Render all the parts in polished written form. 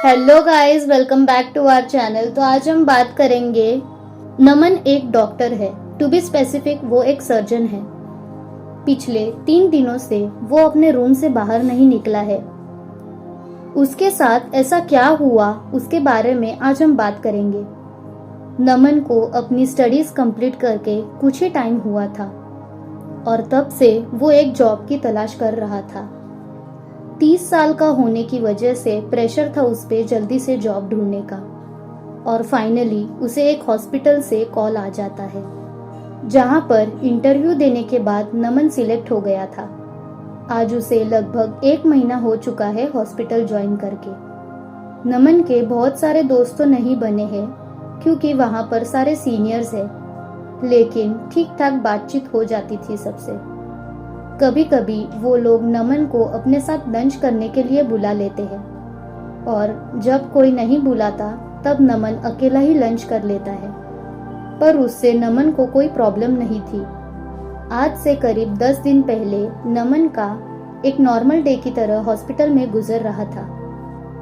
Hello guys, welcome back to our channel. तो आज हम बात करेंगे। नमन एक डॉक्टर है, टू बी स्पेसिफिक वो एक सर्जन है। पिछले 3 दिनों से वो अपने रूम से बाहर नहीं निकला है। उसके साथ ऐसा क्या हुआ उसके बारे में आज हम बात करेंगे। नमन को अपनी स्टडीज कंप्लीट करके कुछ ही टाइम हुआ था और तब से वो एक जॉब की तलाश कर रहा था। 30 साल का होने की वजह से प्रेशर था उस पे जल्दी से जॉब ढूंढने का और फाइनली उसे एक हॉस्पिटल से कॉल आ जाता है, जहां पर इंटरव्यू देने के बाद नमन सिलेक्ट हो गया था। आज उसे लगभग 1 महीना हो चुका है हॉस्पिटल ज्वाइन करके। नमन के बहुत सारे दोस्त तो नहीं बने हैं क्योंकि वहां पर सारे सीनियर्स हैं, लेकिन ठीक ठाक बातचीत हो जाती थी सबसे। कभी कभी वो लोग नमन को अपने साथ लंच करने के लिए बुला लेते हैं और जब कोई नहीं बुलाता तब नमन अकेला ही लंच कर लेता है, पर उससे नमन को कोई प्रॉब्लम नहीं थी। आज से करीब 10 दिन पहले नमन का एक नॉर्मल डे की तरह हॉस्पिटल में गुजर रहा था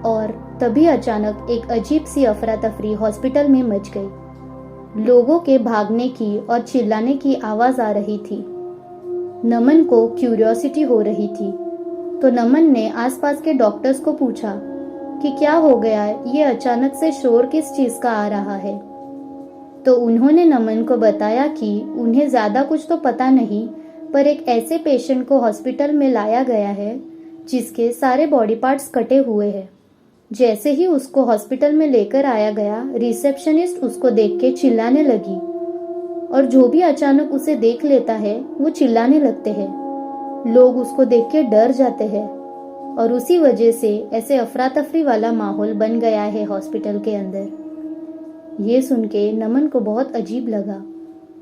और तभी अचानक एक अजीब सी अफरा तफरी हॉस्पिटल में मच गई। लोगों के भागने की और चिल्लाने की आवाज आ रही थी। नमन को क्यूरियोसिटी हो रही थी, तो नमन ने आसपास के डॉक्टर्स को पूछा कि क्या हो गया है, ये अचानक से शोर किस चीज का आ रहा है। तो उन्होंने नमन को बताया कि उन्हें ज्यादा कुछ तो पता नहीं, पर एक ऐसे पेशेंट को हॉस्पिटल में लाया गया है जिसके सारे बॉडी पार्ट्स कटे हुए हैं। जैसे ही उसको हॉस्पिटल में लेकर आया गया, रिसेप्शनिस्ट उसको देख के चिल्लाने लगी और जो भी अचानक उसे देख लेता है वो चिल्लाने लगते हैं। लोग उसको देख के डर जाते हैं और उसी वजह से ऐसे अफरा तफरी वाला माहौल बन गया है हॉस्पिटल के अंदर। ये सुन के नमन को बहुत अजीब लगा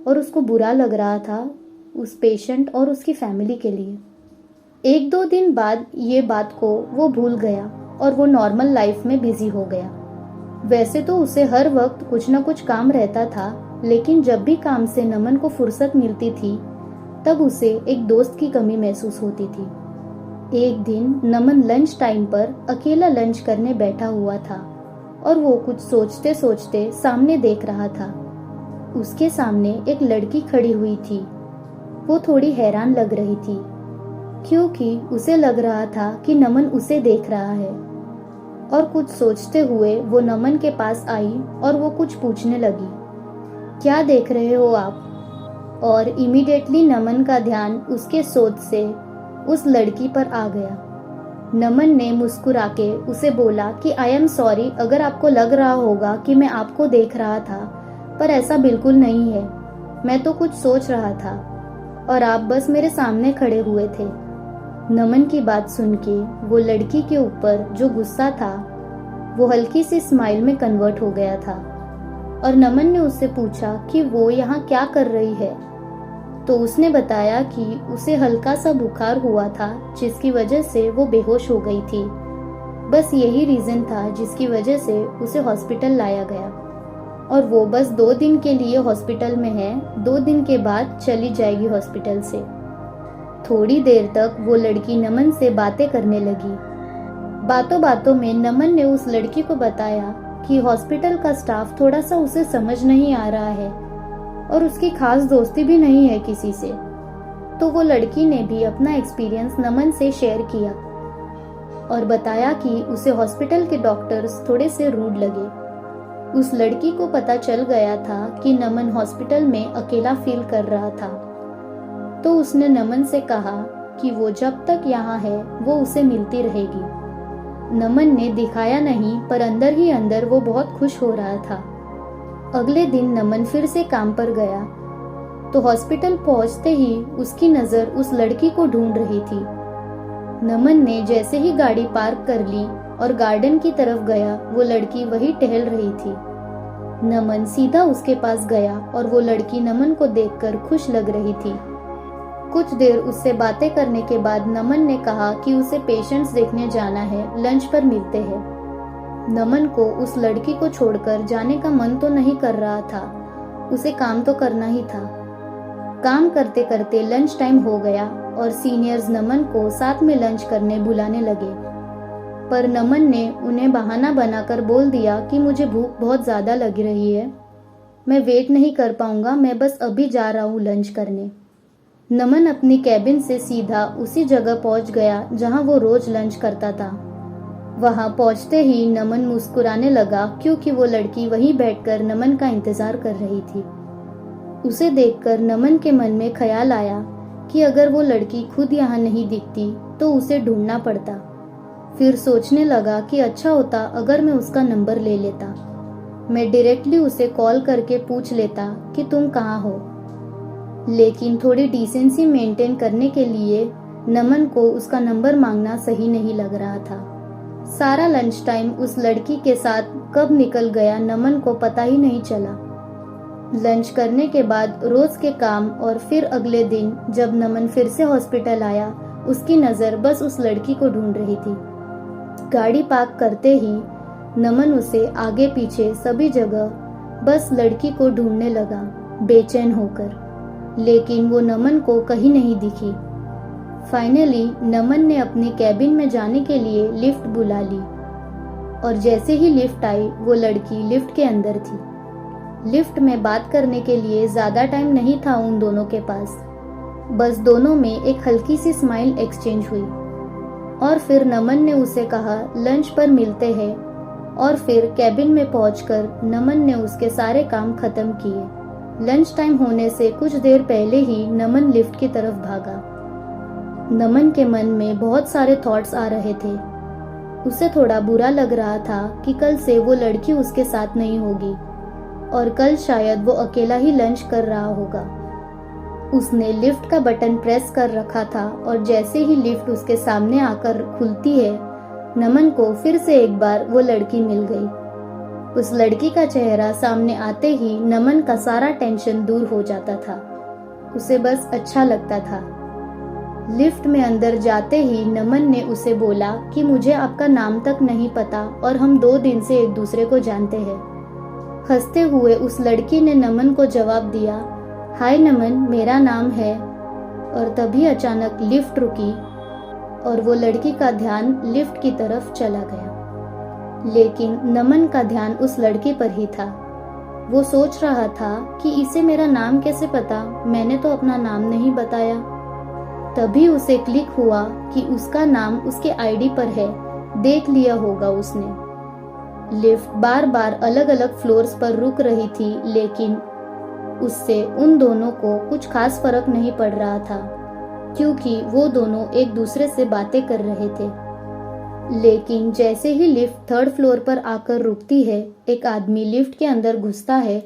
और उसको बुरा लग रहा था उस पेशेंट और उसकी फैमिली के लिए। 1-2 दिन बाद ये बात को वो भूल गया और वो नॉर्मल लाइफ में बिजी हो गया। वैसे तो उसे हर वक्त कुछ ना कुछ काम रहता था, लेकिन जब भी काम से नमन को फुर्सत मिलती थी तब उसे एक दोस्त की कमी महसूस होती थी। एक दिन नमन लंच टाइम पर अकेला लंच करने बैठा हुआ था और वो कुछ सोचते सोचते सामने देख रहा था। उसके सामने एक लड़की खड़ी हुई थी। वो थोड़ी हैरान लग रही थी क्योंकि उसे लग रहा था कि नमन उसे देख रहा है, और कुछ सोचते हुए वो नमन के पास आई और वो कुछ पूछने लगी, क्या देख रहे हो आप? और इमीडिएटली नमन का ध्यान उसके सोच से उस लड़की पर आ गया। नमन ने मुस्कुरा के उसे बोला कि आई एम सॉरी अगर आपको लग रहा होगा कि मैं आपको देख रहा था, पर ऐसा बिल्कुल नहीं है। मैं तो कुछ सोच रहा था और आप बस मेरे सामने खड़े हुए थे। नमन की बात सुन के वो लड़की के ऊपर जो गुस्सा था वो हल्की सी स्माइल में कन्वर्ट हो गया था और नमन ने उससे पूछा कि वो यहाँ क्या कर रही है। तो उसने बताया कि उसे हल्का सा बुखार हुआ था जिसकी वजह से वो बेहोश हो गई थी। बस यही रीजन था जिसकी वजह से उसे हॉस्पिटल लाया गया और वो बस 2 दिन के लिए हॉस्पिटल में है। 2 दिन के बाद चली जाएगी हॉस्पिटल से। थोड़ी देर तक वो लड़की नमन से बातें करने लगी। बातों बातों में नमन ने उस लड़की को बताया कि हॉस्पिटल का स्टाफ थोड़ा सा उसे समझ नहीं आ रहा है और उसकी खास दोस्ती भी नहीं है किसी से। तो वो लड़की ने भी अपना एक्सपीरियंस नमन से शेयर किया और बताया कि उसे हॉस्पिटल के डॉक्टर्स थोड़े से रूड लगे। उस लड़की को पता चल गया था कि नमन हॉस्पिटल में अकेला फील कर रहा था, तो उसने नमन से कहा कि वो जब तक यहाँ है वो उसे मिलती रहेगी। नमन ने दिखाया नहीं, पर अंदर ही अंदर वो बहुत खुश हो रहा था। अगले दिन नमन फिर से काम पर गया तो हॉस्पिटल पहुंचते ही उसकी नजर उस लड़की को ढूंढ रही थी। नमन ने जैसे ही गाड़ी पार्क कर ली और गार्डन की तरफ गया, वो लड़की वही टहल रही थी। नमन सीधा उसके पास गया और वो लड़की नमन को देखकर खुश लग रही थी। कुछ देर उससे बातें करने के बाद नमन ने कहा कि उसे पेशेंट्स देखने जाना है, लंच पर मिलते हैं। नमन को उस लड़की को छोड़कर जाने का मन तो नहीं कर रहा था, उसे काम तो करना ही था। काम करते करते लंच टाइम हो गया और सीनियर्स नमन को साथ में लंच करने बुलाने लगे। पर नमन ने उन्हें बहाना बनाकर बोल दिया कि मुझे भूख बहुत ज़्यादा लग रही है, मैं वेट नहीं कर पाऊंगा, मैं बस अभी जा रहा हूँ लंच करने। नमन अपनी कैबिन से सीधा उसी जगह पहुंच गया जहां वो रोज लंच करता था। वहां पहुंचते ही नमन मुस्कुराने लगा क्योंकि वो लड़की वहीं बैठकर नमन का इंतजार कर रही थी। उसे देखकर नमन के मन में ख्याल आया कि अगर वो लड़की खुद यहाँ नहीं दिखती तो उसे ढूंढना पड़ता। फिर सोचने लगा कि अच्छा होता अगर मैं उसका नंबर ले लेता, मैं डायरेक्टली उसे कॉल करके पूछ लेता कि तुम कहाँ हो। लेकिन थोड़ी डिसेंसी मेंटेन करने के लिए नमन को उसका नंबर मांगना सही नहीं लग रहा था। सारा लंच टाइम उस लड़की के साथ कब निकल गया नमन को पता ही नहीं चला। लंच करने के बाद रोज के काम और फिर अगले दिन जब नमन फिर से हॉस्पिटल आया, उसकी नज़र बस उस लड़की को ढूंढ रही थी। गाड़ी पार्क करते ही नमन उसे आगे पीछे सभी जगह बस लड़की को ढूंढने लगा बेचैन होकर, लेकिन वो नमन को कहीं नहीं दिखी। फाइनली नमन ने अपनी कैबिन में जाने के लिए लिफ्ट बुला ली और जैसे ही लिफ्ट आई वो लड़की लिफ्ट के अंदर थी। लिफ्ट में बात करने के लिए ज़्यादा टाइम नहीं था उन दोनों के पास, बस दोनों में एक हल्की सी स्माइल एक्सचेंज हुई और फिर नमन ने उसे कहा लंच पर मिलते हैं और फिर कैबिन में पहुंचकर नमन ने उसके सारे काम खत्म किए। लंच टाइम होने से कुछ देर पहले ही नमन लिफ्ट की तरफ भागा। नमन के मन में बहुत सारे थॉट्स आ रहे थे। उसे थोड़ा बुरा लग रहा था कि कल से वो लड़की उसके साथ नहीं होगी और कल शायद वो अकेला ही लंच कर रहा होगा। उसने लिफ्ट का बटन प्रेस कर रखा था और जैसे ही लिफ्ट उसके सामने आकर खुलती है, नमन को फिर से एक बार वो लड़की मिल गई। उस लड़की का चेहरा सामने आते ही नमन का सारा टेंशन दूर हो जाता था। उसे बस अच्छा लगता था। लिफ्ट में अंदर जाते ही नमन ने उसे बोला कि मुझे आपका नाम तक नहीं पता और हम 2 दिन से एक दूसरे को जानते हैं। हंसते हुए उस लड़की ने नमन को जवाब दिया, हाय नमन, मेरा नाम है। और तभी अचानक लिफ्ट रुकी और वो लड़की का ध्यान लिफ्ट की तरफ चला गया, लेकिन नमन का ध्यान उस लड़की पर ही था। वो सोच रहा था कि इसे मेरा नाम कैसे पता, मैंने तो अपना नाम नहीं बताया। तभी उसे क्लिक हुआ कि उसका नाम उसके आईडी पर है, देख लिया होगा उसने। लिफ्ट बार बार अलग अलग फ्लोर्स पर रुक रही थी, लेकिन उससे उन दोनों को कुछ खास फर्क नहीं पड़ रहा था क्योंकि वो दोनों एक दूसरे से बातें कर रहे थे। लेकिन जैसे ही लिफ्ट 3rd फ्लोर पर आकर रुकती है, एक आदमी लिफ्ट के अंदर घुसता है,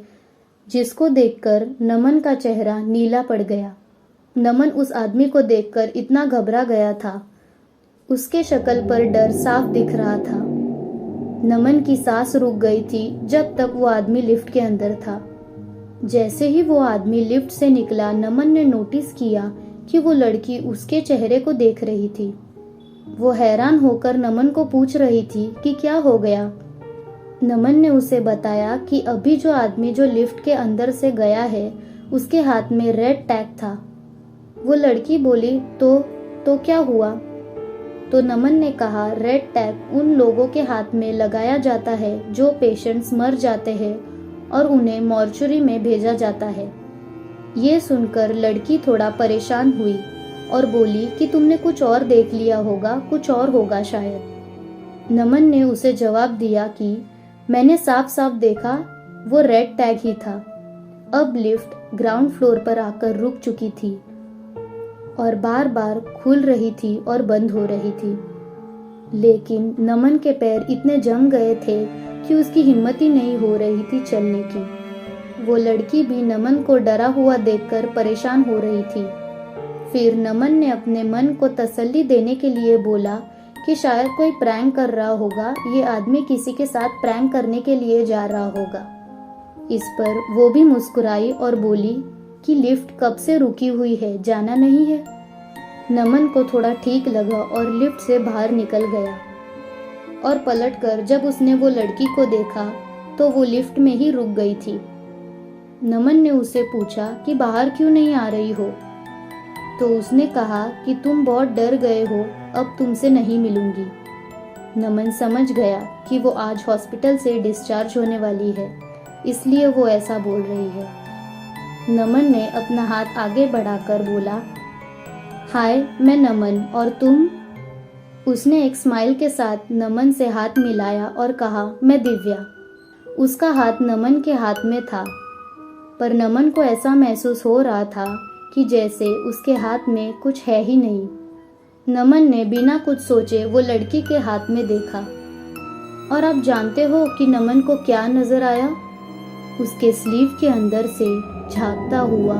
जिसको देखकर नमन का चेहरा नीला पड़ गया। नमन उस आदमी को देखकर इतना घबरा गया था, उसके शक्ल पर डर साफ दिख रहा था। नमन की सांस रुक गई थी जब तक वो आदमी लिफ्ट के अंदर था। जैसे ही वो आदमी लिफ्ट से निकला, नमन ने नोटिस किया कि वो लड़की उसके चेहरे को देख रही थी। वो हैरान होकर नमन को पूछ रही थी कि क्या हो गया। नमन ने उसे बताया कि अभी जो आदमी जो लिफ्ट के अंदर से गया है, उसके हाथ में रेड टैग था। वो लड़की बोली, तो क्या हुआ? तो नमन ने कहा, रेड टैग उन लोगों के हाथ में लगाया जाता है जो पेशेंट्स मर जाते हैं और उन्हें मॉर्चुरी में भेजा जाता है। ये सुनकर लड़की थोड़ा परेशान हुई और बोली कि तुमने कुछ और देख लिया होगा, कुछ और होगा शायद। नमन ने उसे जवाब दिया कि मैंने साफ साफ देखा, वो रेड टैग ही था। अब लिफ्ट ग्राउंड फ्लोर पर आकर रुक चुकी थी और बार बार खुल रही थी और बंद हो रही थी, लेकिन नमन के पैर इतने जम गए थे कि उसकी हिम्मत ही नहीं हो रही थी चलने की। वो लड़की भी नमन को डरा हुआ देखकर परेशान हो रही थी। फिर नमन ने अपने मन को तसल्ली देने के लिए बोला कि शायद कोई प्रैंक कर रहा होगा, ये आदमी किसी के साथ प्रैंक करने के लिए जा रहा होगा। इस पर वो भी मुस्कुराई और बोली कि लिफ्ट कब से रुकी हुई है, जाना नहीं है। नमन को थोड़ा ठीक लगा और लिफ्ट से बाहर निकल गया और पलटकर जब उसने वो लड़की को देखा तो वो लिफ्ट में ही रुक गई थी। नमन ने उसे पूछा कि बाहर क्यों नहीं आ रही हो? तो उसने कहा कि तुम बहुत डर गए हो, अब तुमसे नहीं मिलूंगी। नमन समझ गया कि वो आज हॉस्पिटल से डिस्चार्ज होने वाली है, इसलिए वो ऐसा बोल रही है। नमन ने अपना हाथ आगे बढ़ाकर बोला, हाय मैं नमन, और तुम? उसने एक स्माइल के साथ नमन से हाथ मिलाया और कहा, मैं दिव्या। उसका हाथ नमन के हाथ में था, पर नमन को ऐसा महसूस हो रहा था कि जैसे उसके हाथ में कुछ है ही नहीं। नमन ने बिना कुछ सोचे वो लड़की के हाथ में देखा, और आप जानते हो कि नमन को क्या नजर आया? उसके स्लीव के अंदर से झांकता हुआ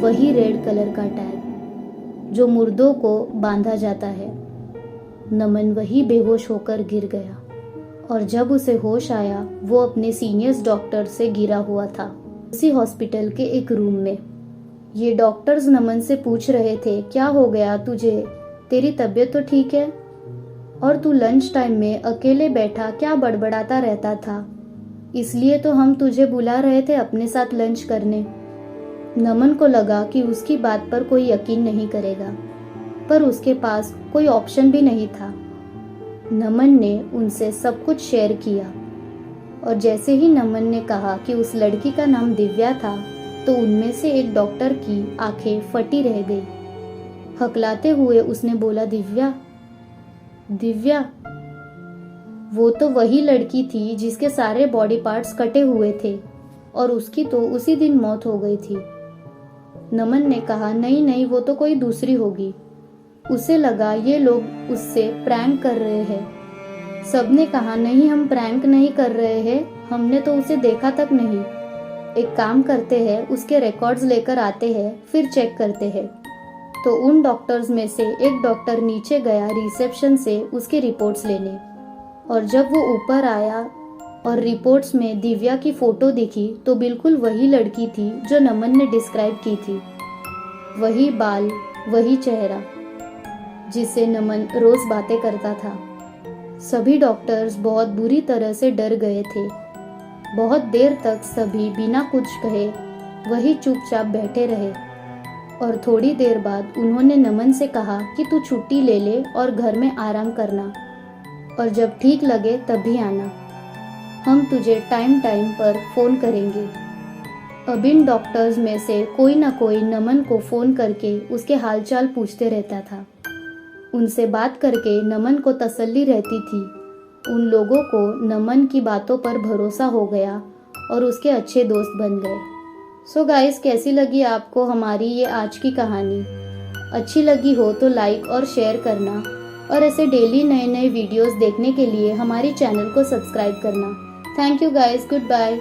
वही रेड कलर का टैग जो मुर्दों को बांधा जाता है। नमन वही बेहोश होकर गिर गया, और जब उसे होश आया वो अपने सीनियर्स डॉक्टर से घिरा हुआ था, उसी हॉस्पिटल के एक रूम में। ये डॉक्टर्स नमन से पूछ रहे थे, क्या हो गया तुझे? तेरी तबीयत तो ठीक है? और तू लंच टाइम में अकेले बैठा क्या बड़बड़ाता रहता था? इसलिए तो हम तुझे बुला रहे थे अपने साथ लंच करने। नमन को लगा कि उसकी बात पर कोई यकीन नहीं करेगा, पर उसके पास कोई ऑप्शन भी नहीं था। नमन ने उनसे सब कुछ शेयर किया, और जैसे ही नमन ने कहा कि उस लड़की का नाम दिव्या था, तो उनमें से एक डॉक्टर की आंखें फटी रह गई। हकलाते हुए उसने बोला, दिव्या? दिव्या? वो तो वही लड़की थी जिसके सारे बॉडी पार्ट्स कटे हुए थे, और उसकी तो उसी दिन मौत हो गई थी। नमन ने कहा, नहीं नहीं, वो तो कोई दूसरी होगी। उसे लगा ये लोग उससे प्रैंक कर रहे हैं। सबने कहा, नहीं हम प्रैंक नहीं कर रहे हैं, हमने तो उसे देखा तक नहीं। एक काम करते हैं, उसके रिकॉर्ड्स लेकर आते हैं, फिर चेक करते हैं। तो उन डॉक्टर्स में से एक डॉक्टर नीचे गया रिसेप्शन से उसकी रिपोर्ट्स लेने, और जब वो ऊपर आया और रिपोर्ट्स में दिव्या की फोटो दिखी, तो बिल्कुल वही लड़की थी जो नमन ने डिस्क्राइब की थी। वही बाल, वही चेहरा जिससे नमन रोज बातें करता था। सभी डॉक्टर्स बहुत बुरी तरह से डर गए थे। बहुत देर तक सभी बिना कुछ कहे वही चुपचाप बैठे रहे, और थोड़ी देर बाद उन्होंने नमन से कहा कि तू छुट्टी ले ले और घर में आराम करना, और जब ठीक लगे तभी आना। हम तुझे टाइम टाइम पर फ़ोन करेंगे। अब इन डॉक्टर्स में से कोई ना कोई नमन को फ़ोन करके उसके हालचाल पूछते रहता था। उनसे बात करके नमन को तसल्ली रहती थी। उन लोगों को नमन की बातों पर भरोसा हो गया और उसके अच्छे दोस्त बन गए। सो गाइस, कैसी लगी आपको हमारी ये आज की कहानी? अच्छी लगी हो तो लाइक और शेयर करना, और ऐसे डेली नए नए वीडियोस देखने के लिए हमारे चैनल को सब्सक्राइब करना। Thank you guys, good bye.